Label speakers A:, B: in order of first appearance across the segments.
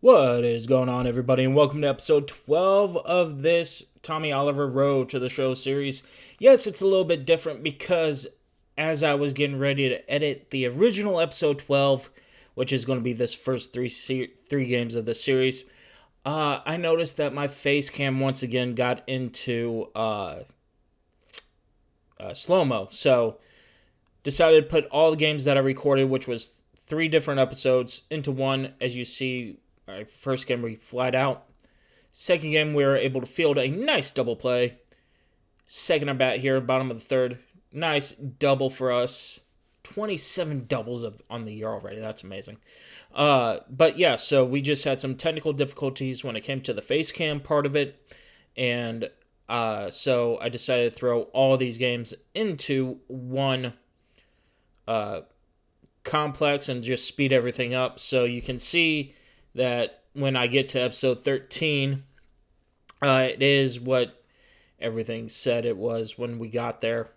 A: What is going on, everybody, and welcome to episode 12 of this Tommy Oliver Road to the Show series. Yes, it's a little bit different because as I was getting ready to edit the original episode 12, which is going to be this first three games of the series, I noticed that my face cam once again got into slow mo. So, decided to put all the games that I recorded, which was three different episodes, into one. As you see, our first game we flied out. Second game we were able to field a nice double play. Second at bat here, bottom of the third, nice double for us. 27 doubles on the year already. That's amazing. But yeah, so we just had some technical difficulties when it came to the face cam part of it, and so I decided to throw all these games into one complex and just speed everything up. So you can see that when I get to episode 13, it is what everything said it was when we got there.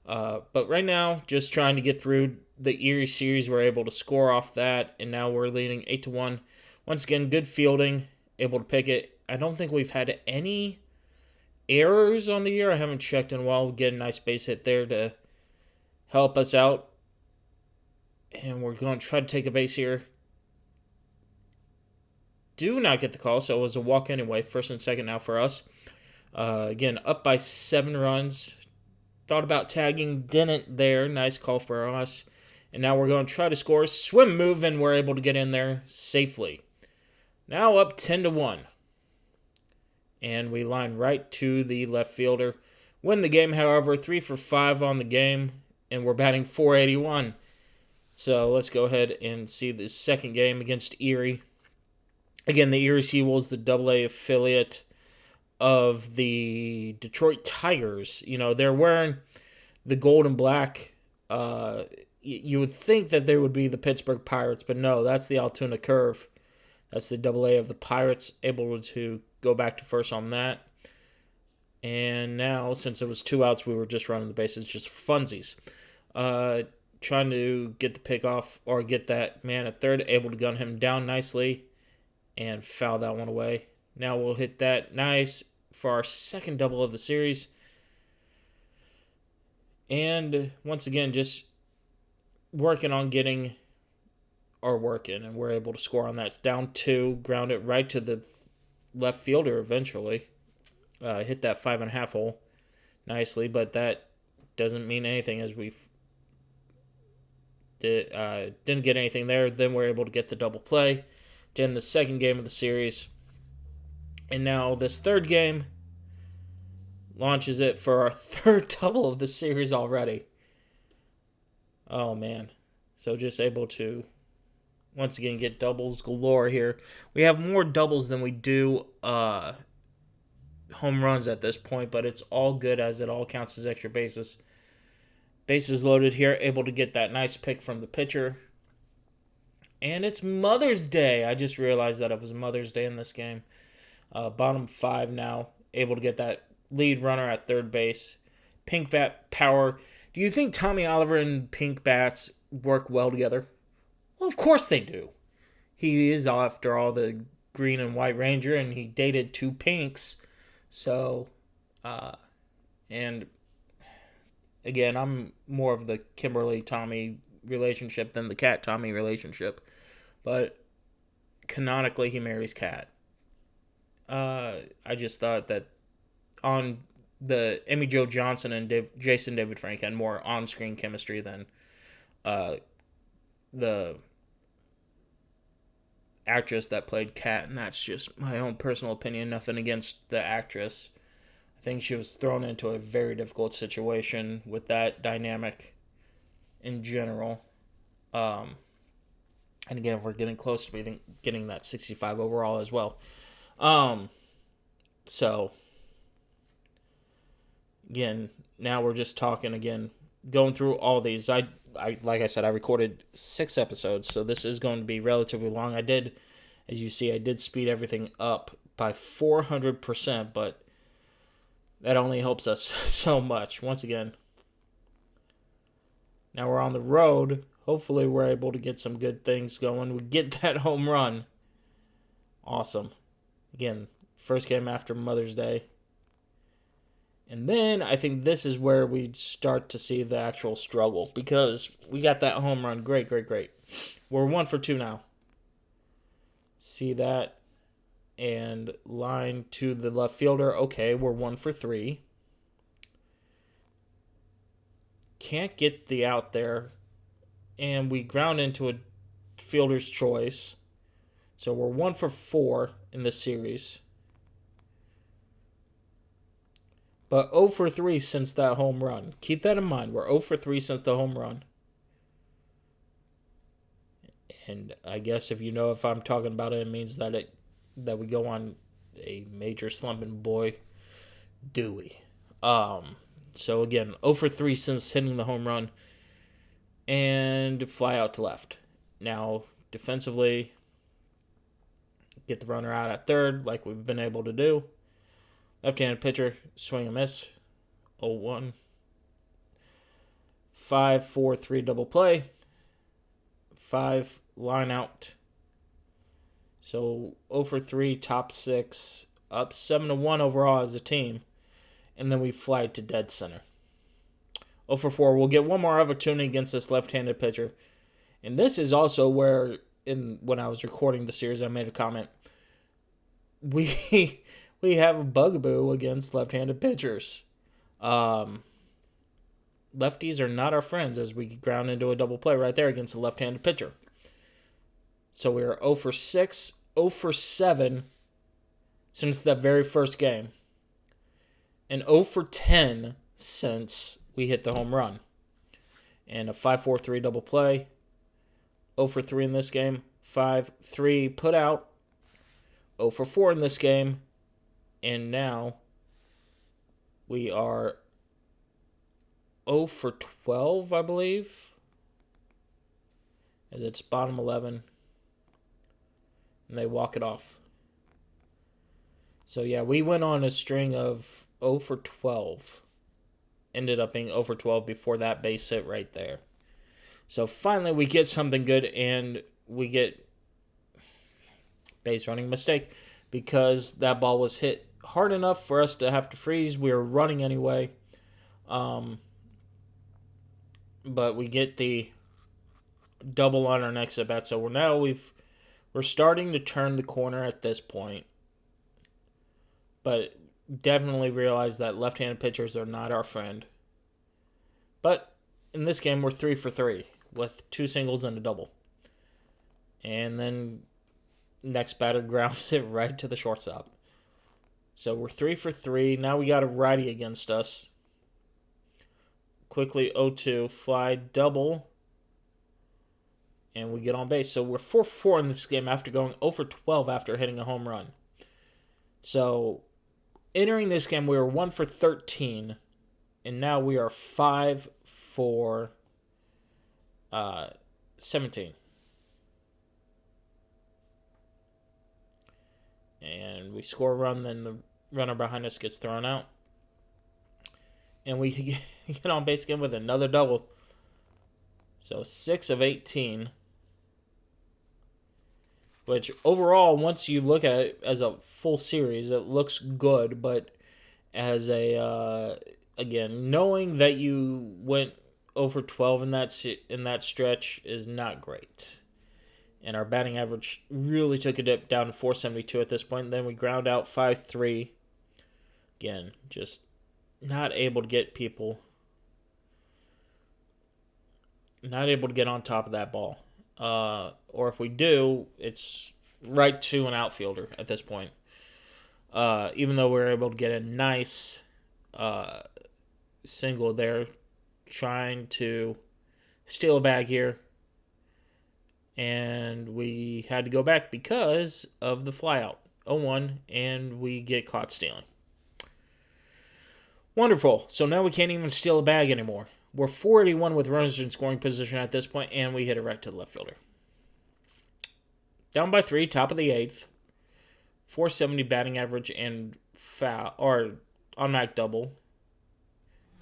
A: But right now, just trying to get through the Erie series, we're able to score off that, and now we're leading 8-1. Once again, good fielding, able to pick it. I don't think we've had any errors on the year. I haven't checked in a while. We get a nice base hit there to help us out. And we're going to try to take a base here. Do not get the call, so it was a walk anyway. First and second now for us. Again, up by 7 runs. Thought about tagging, didn't there. Nice call for us. And now we're going to try to score. Swim move, and we're able to get in there safely. Now up 10-1. And we line right to the left fielder. Win the game, however, 3 for 5 on the game. And we're batting .481. So let's go ahead and see the second game against Erie. Again, the Erie Seawolves, the AA affiliate of the Detroit Tigers. You know, they're wearing the gold and black. You would think that they would be the Pittsburgh Pirates, but no, that's the Altoona Curve. That's the AA of the Pirates, able to go back to first on that. And now, since it was 2 outs, we were just running the bases just for funsies. Trying to get the pick off or get that man at third, able to gun him down nicely and foul that one away. Now we'll hit that nice for our second double of the series. And once again, just working on getting our work in, and we're able to score on that. It's down 2, ground it right to the left fielder eventually. Hit that 5.5 hole nicely, but that doesn't mean anything as we didn't get anything there. Then we're able to get the double play to end the second game of the series. And now this third game launches it for our third double of the series already. Oh, man. So just able to, once again, get doubles galore here. We have more doubles than we do home runs at this point, but it's all good as it all counts as extra bases. Bases loaded here, able to get that nice pick from the pitcher. And it's Mother's Day. I just realized that it was Mother's Day in this game. Bottom 5 now, able to get that lead runner at third base. Pink bat power. Do you think Tommy Oliver and pink bats work well together? Well, of course they do. He is, after all, the green and white ranger, and he dated 2 pinks. So, and again, I'm more of the Kimberly-Tommy relationship than the Cat-Tommy relationship. But canonically, he marries Cat. I just thought that on the Emmy Jo Johnson and Jason David Frank had more on-screen chemistry than the actress that played Cat, and that's just my own personal opinion. Nothing against the actress. I think she was thrown into a very difficult situation with that dynamic in general. And again, we're getting close to getting that 65 overall as well. So, again, now we're just talking again, going through all these. I like I said, I recorded 6 episodes, so this is going to be relatively long. As you see, I did speed everything up by 400%, but that only helps us so much. Once again, now we're on the road. Hopefully we're able to get some good things going. We get that home run. Awesome. Again, first game after Mother's Day. And then I think this is where we start to see the actual struggle because we got that home run. Great. We're 1 for 2 now. See that? And line to the left fielder. Okay, we're 1 for 3. Can't get the out there. And we ground into a fielder's choice. So we're 1 for 4 in this series. But 0 for 3 since that home run. Keep that in mind. We're 0 for 3 since the home run. And I guess if you know if I'm talking about it, it means that we go on a major slumping boy, Dewey. So again, 0 for 3 since hitting the home run. And fly out to left. Now, defensively, get the runner out at third like we've been able to do. Left-handed pitcher, swing and miss, 0-1. 5-4-3 double play. 5 line out. So 0 for 3, top 6, up 7-1 overall as a team. And then we fly to dead center. 0 for 4. We'll get one more opportunity against this left-handed pitcher. And this is also where, when I was recording the series, I made a comment. We have a bugaboo against left-handed pitchers. Lefties are not our friends as we ground into a double play right there against a left-handed pitcher. So we are 0 for 6, 0 for 7 since that very first game. And 0 for 10 since we hit the home run. And a 5-4-3 double play. 0 for 3 in this game. 5-3 put out. 0 for 4 in this game. And now we are 0 for 12, I believe. As it's bottom 11. And they walk it off. So yeah, we went on a string of 0 for 12. Ended up being 0 for 12 before that base hit right there. So finally we get something good and we get base running mistake because that ball was hit hard enough for us to have to freeze. We were running anyway. But we get the double on our next at bat. So we're starting to turn the corner at this point. But definitely realize that left-handed pitchers are not our friend. But in this game, we're 3 for 3 with 2 singles and a double. And then next batter grounds it right to the shortstop. So we're 3 for 3. Now we got a righty against us. Quickly 0-2, fly double. And we get on base. So we're 4 for 4 in this game after going 0 for 12 after hitting a home run. So entering this game, we were 1 for 13. And now we are 5 for 17. And we score a run, then the runner behind us gets thrown out. And we get on base again with another double. So 6 of 18. Which overall, once you look at it as a full series, it looks good. But as a, again, knowing that you went over 12 in that stretch is not great. And our batting average really took a dip down to 472 at this point. And then we ground out 5-3. Again, just not able to get people. Not able to get on top of that ball. Or if we do, it's right to an outfielder at this point. Even though we're able to get a nice single there, trying to steal a bag here. And we had to go back because of the flyout. 0-1, and we get caught stealing. Wonderful. So now we can't even steal a bag anymore. We're 481 with runners in scoring position at this point, and we hit it right to the left fielder. Down by 3, top of the 8th. 470 batting average and foul, or automatic double.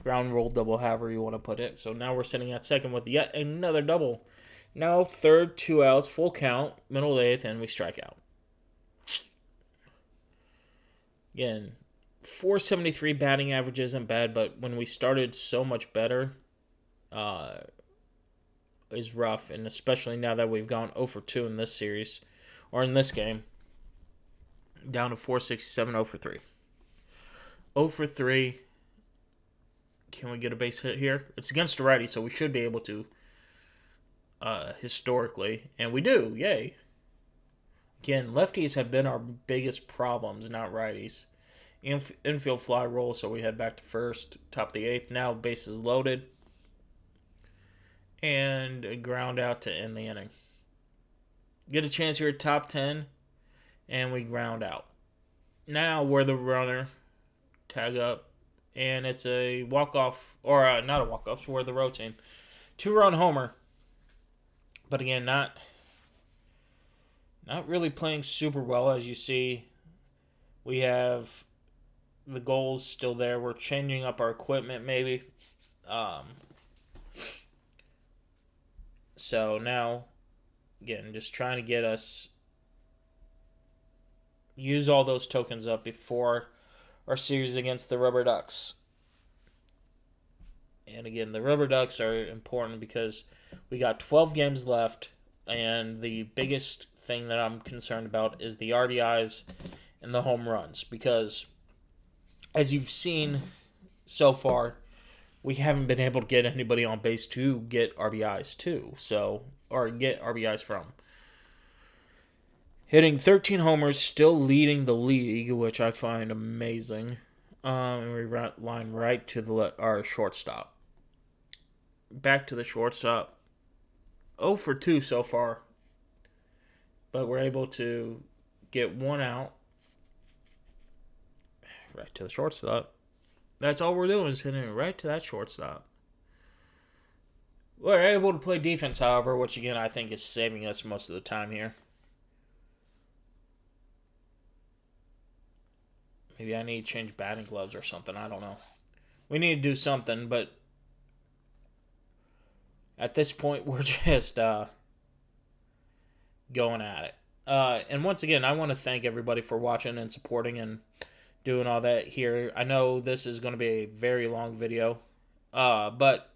A: Ground roll double, however you want to put it. So now we're sitting at second with yet another double. Now third, 2 outs, full count, middle of the 8th, and we strike out. Again, 473 batting average isn't bad, but when we started so much better, uh, is rough, and especially now that we've gone 0 for 2 in this series, or in this game, down to 467, 0 for 3. 0 for 3. Can we get a base hit here? It's against a righty, so we should be able to, historically, and we do. Yay. Again, lefties have been our biggest problems, not righties. Infield fly roll, so we head back to first, top of the 8th. Now bases loaded. And a ground out to end the inning. Get a chance here at top 10, and we ground out. Now we're the runner. Tag up, and it's a walk-off, or not a walk-off, so we're the road team. 2-run homer. But again, not really playing super well, as you see. We have the goals still there. We're changing up our equipment, maybe. So now, again, just trying to get us use all those tokens up before our series against the Rubber Ducks. And again, the Rubber Ducks are important because we got 12 games left, and the biggest thing that I'm concerned about is the RBIs and the home runs, because as you've seen so far, we haven't been able to get anybody on base to get RBIs too, or get RBIs from. Hitting 13 homers, still leading the league, which I find amazing. And we line right to our shortstop. Back to the shortstop. 0 for 2 so far. But we're able to get one out. Right to the shortstop. That's all we're doing is hitting it right to that shortstop. We're able to play defense, however, which again I think is saving us most of the time here. Maybe I need to change batting gloves or something. I don't know. We need to do something, but at this point, we're just going at it. And once again, I want to thank everybody for watching and supporting and doing all that here. I know this is going to be a very long video, but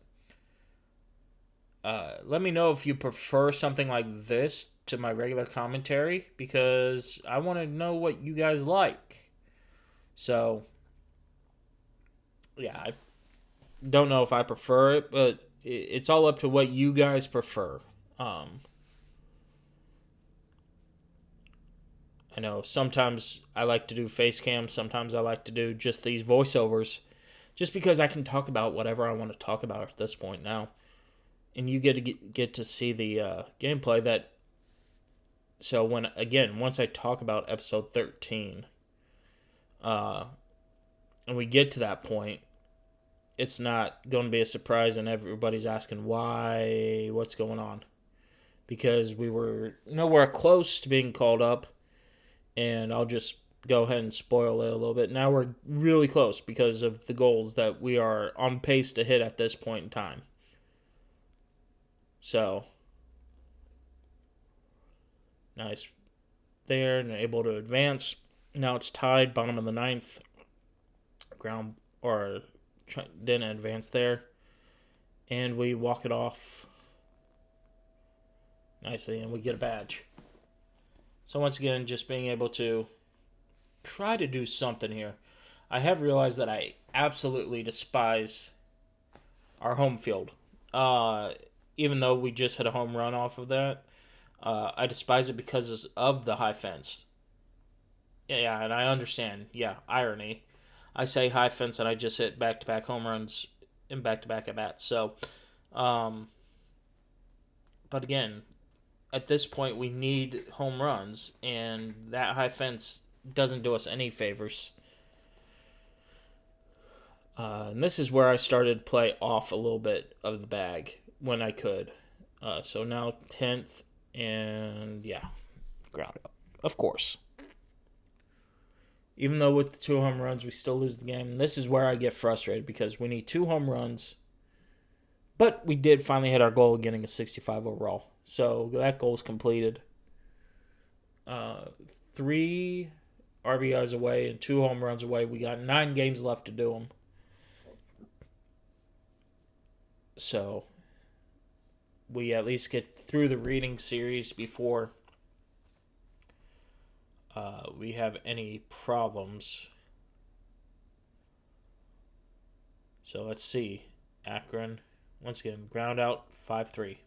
A: let me know if you prefer something like this to my regular commentary, because I want to know what you guys like. So, yeah, I don't know if I prefer it, but it's all up to what you guys prefer. I know sometimes I like to do face cam, sometimes I like to do just these voiceovers, just because I can talk about whatever I want to talk about at this point now. And you get to see the gameplay that. So once I talk about episode 13, and we get to that point, it's not going to be a surprise, and everybody's asking why, what's going on, because we were nowhere close to being called up, and I'll just go ahead and spoil it a little bit. Now we're really close because of the goals that we are on pace to hit at this point in time. So, nice there, and able to advance. Now it's tied, bottom of the 9th. Ground, or didn't advance there. And we walk it off nicely, and we get a badge. So once again, just being able to try to do something here. I have realized that I absolutely despise our home field. Even though we just hit a home run off of that, I despise it because of the high fence. Yeah, and I understand. Yeah, irony. I say high fence and I just hit back-to-back home runs in back-to-back at-bats. So, but again, at this point, we need home runs, and that high fence doesn't do us any favors. And this is where I started to play off a little bit of the bag when I could. So now 10th, and yeah, ground up, of course. Even though with the 2 home runs, we still lose the game. And this is where I get frustrated, because we need 2 home runs. But we did finally hit our goal of getting a 65 overall. So that goal is completed. 3 RBIs away and 2 home runs away. We got 9 games left to do them. So we at least get through the reading series before we have any problems. So let's see. Akron, once again, ground out 5-3.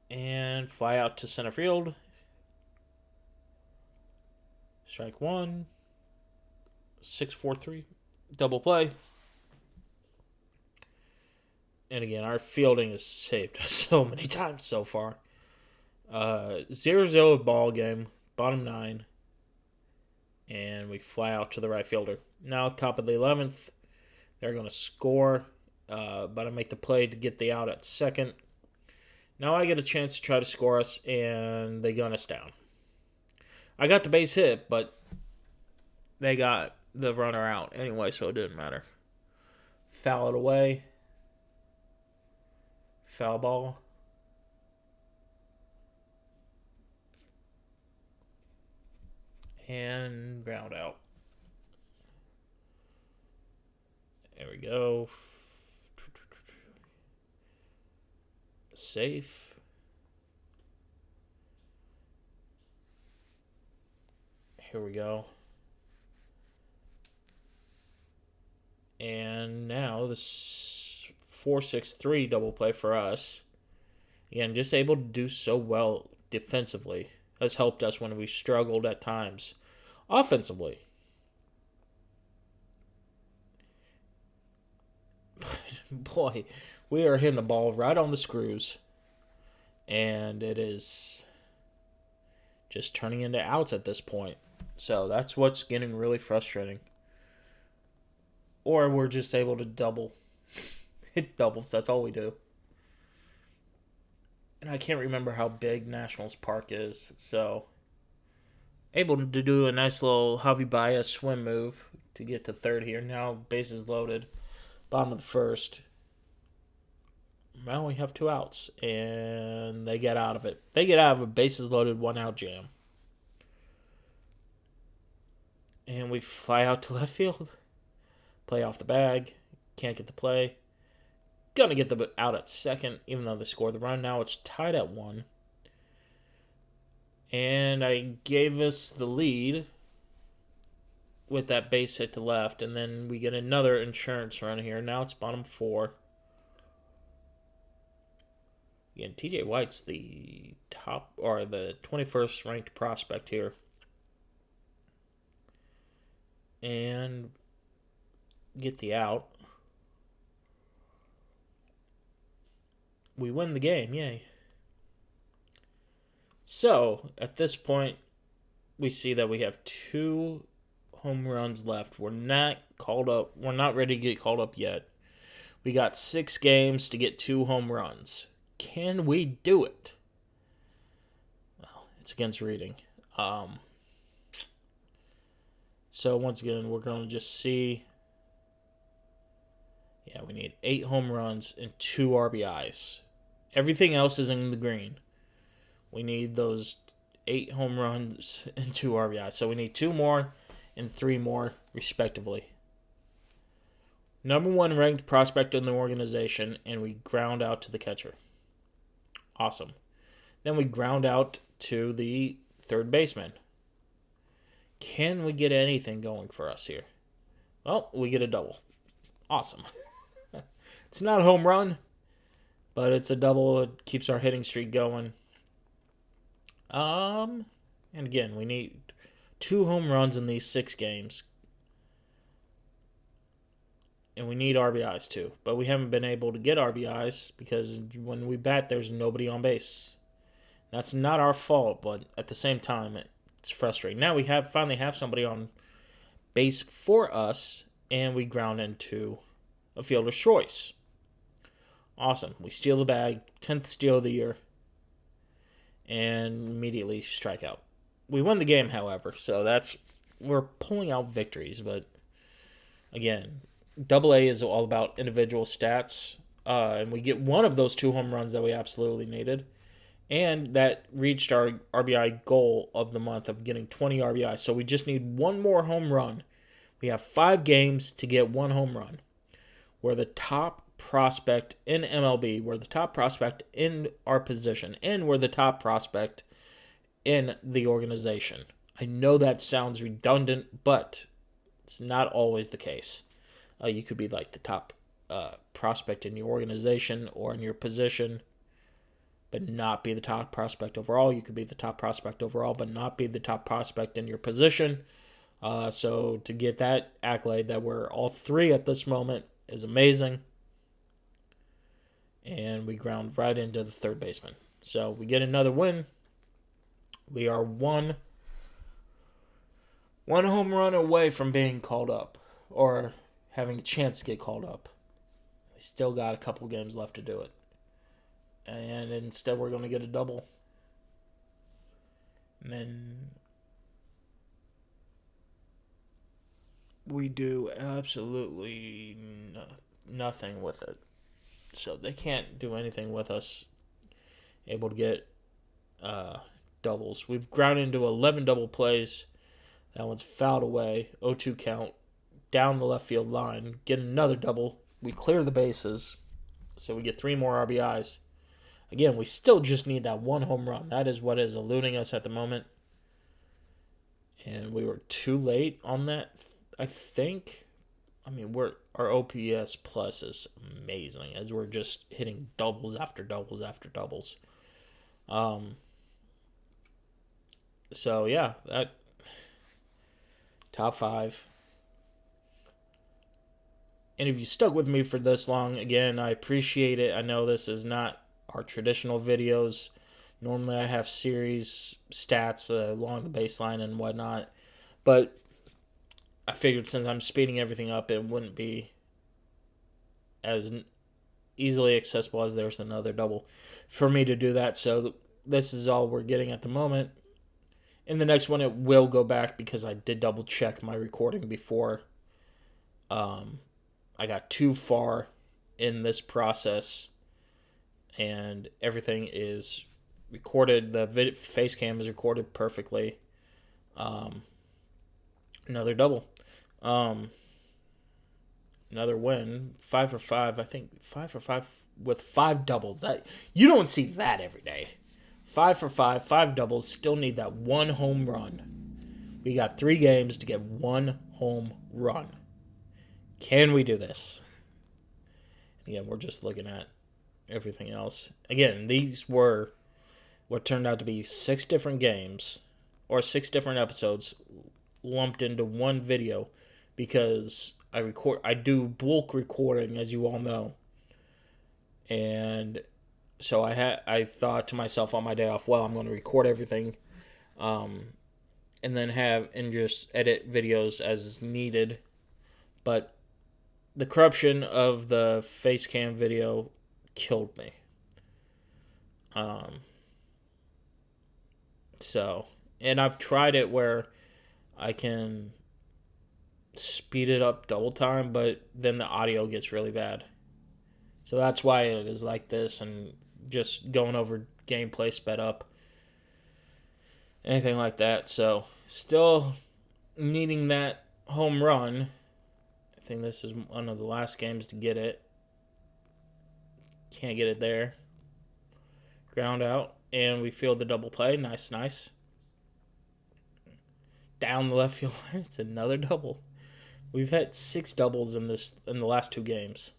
A: And fly out to center field. Strike one. 6-4-3. Double play. And again, our fielding has saved us so many times so far. 0-0 ball game, bottom 9. And we fly out to the right fielder. Now, top of the 11th, they're going to score, but I make the play to get the out at second. Now I get a chance to try to score us, and they gun us down. I got the base hit, but they got the runner out anyway, so it didn't matter. Foul it away. Foul ball. And ground out. There we go. Safe. Here we go. And now this 4-6-3 double play for us. Again, just able to do so well defensively has helped us when we struggled at times offensively. Boy, we are hitting the ball right on the screws. And it is just turning into outs at this point. So that's what's getting really frustrating. Or we're just able to double. Hit doubles, that's all we do. And I can't remember how big Nationals Park is, so able to do a nice little Javi Baez swim move to get to third here. Now bases loaded, bottom of the first. Now we have 2 outs, and they get out of it. They get out of a bases loaded 1-out jam. And we fly out to left field. Play off the bag. Can't get the play. Gonna get the out at second, even though they scored the run. Now it's tied at 1. And I gave us the lead with that base hit to left. And then we get another insurance run here. Now it's bottom 4. Again, TJ White's the top, or the 21st ranked prospect here. And get the out. We win the game, yay. So, at this point, we see that we have 2 home runs left. We're not called up. We're not ready to get called up yet. We got 6 games to get 2 home runs. Can we do it? Well, it's against reading. So, once again, we're going to just see. Yeah, we need 8 home runs and 2 RBIs. Everything else is in the green. We need those 8 home runs and 2 RBIs. So we need 2 more and 3 more, respectively. Number 1 ranked prospect in the organization, and we ground out to the catcher. Awesome. Then we ground out to the third baseman. Can we get anything going for us here? Well, we get a double. Awesome. It's not a home run, but it's a double. It keeps our hitting streak going. And again, we need 2 home runs in these 6 games. And we need RBIs too. But we haven't been able to get RBIs because when we bat, there's nobody on base. That's not our fault, but at the same time, it's frustrating. Now we finally have somebody on base for us, and we ground into a fielder's choice. Awesome. We steal the bag, 10th steal of the year, and immediately strike out. We won the game, however, so we're pulling out victories. But again, AA is all about individual stats, and we get one of those 2 home runs that we absolutely needed, And that reached our RBI goal of the month of getting 20 RBI. So we just need one more home run. We have 5 games to get one home run. We're the top prospect in MLB. We're the top prospect in our position. And we're the top prospect in the organization. I know that sounds redundant, but it's not always the case. You could be like the top prospect in your organization or in your position, but not be the top prospect overall. You could be the top prospect overall, but not be the top prospect in your position. So to get that accolade that we're all 3 at this moment is amazing. And we ground right into the third baseman. So we get another win. We are one home run away from being called up or having a chance to get called up. We still got a couple games left to do it. And instead we're going to get a double. And then we do absolutely nothing with it. So they can't do anything with us able to get doubles. We've grounded into 11 double plays. That one's fouled away. 0-2 count. Down the left field line. Get another double. We clear the bases. So we get 3 more RBIs. Again, we still just need that one home run. That is what is eluding us at the moment. And we were too late on that, I think. I mean, our OPS plus is amazing as we're just hitting doubles after doubles after doubles. So yeah, that top 5. And if you stuck with me for this long, again, I appreciate it. I know this is not our traditional videos. Normally I have series stats along the baseline and whatnot. But I figured since I'm speeding everything up, it wouldn't be as easily accessible as there's another double for me to do that. So this is all we're getting at the moment. In the next one, it will go back because I did double check my recording before I got too far in this process, and everything is recorded. The face cam is recorded perfectly. Another double. Another win. 5 for 5. I think 5 for 5 with 5 doubles. That you don't see that every day. 5 for 5, 5 doubles. Still need that one home run. We got 3 games to get one home run. Can we do this? Again, we're just looking at everything else. Again, these were what turned out to be 6 different games or 6 different episodes lumped into one video because I do bulk recording, as you all know. And so I thought to myself on my day off, well, I'm going to record everything and then just edit videos as needed. But the corruption of the face cam video killed me. And I've tried it where I can speed it up double time, but then the audio gets really bad. So that's why it is like this, and just going over gameplay sped up. Anything like that. So still needing that home run. I think this is one of the last games to get it. Can't get it there. Ground out. And we field the double play. Nice. Down the left field line. It's another double. We've had 6 doubles in the last 2 games.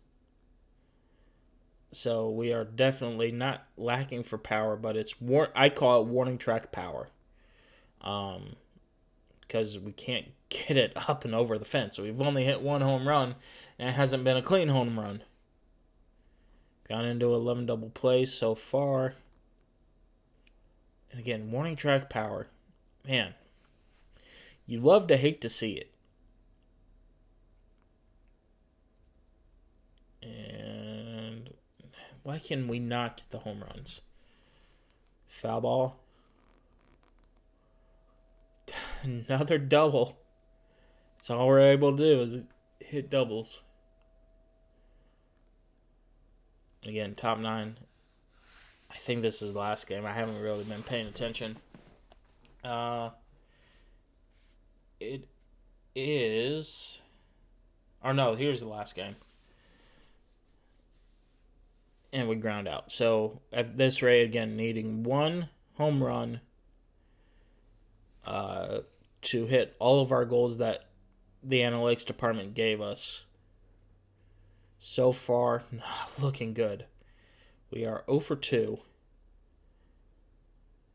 A: So we are definitely not lacking for power, but I call it warning track power. Because we can't get it up and over the fence. So we've only hit 1 home run, and it hasn't been a clean home run. Gone into 11 double plays so far. And again, warning track power. Man, you love to hate to see it. And why can we not get the home runs? Foul ball. Another double. That's all we're able to do is hit doubles. Again, top 9. I think this is the last game. I haven't really been paying attention. It is. Or no, here's the last game. And we ground out. So at this rate, again, needing one home run to hit all of our goals that the analytics department gave us. So far, not looking good. We are 0 for 2.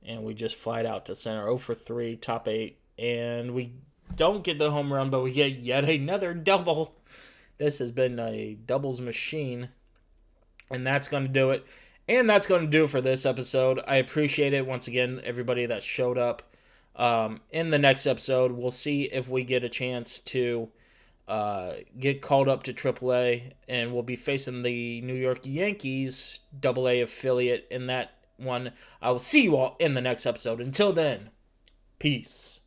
A: And we just flied out to center. 0 for 3, top 8. And we don't get the home run, but we get yet another double. This has been a doubles machine. And that's going to do it. And that's going to do it for this episode. I appreciate it once again, everybody that showed up. In the next episode, we'll see if we get a chance to get called up to AAA, and we'll be facing the New York Yankees AA affiliate in that one. I will see you all in the next episode. Until then, peace.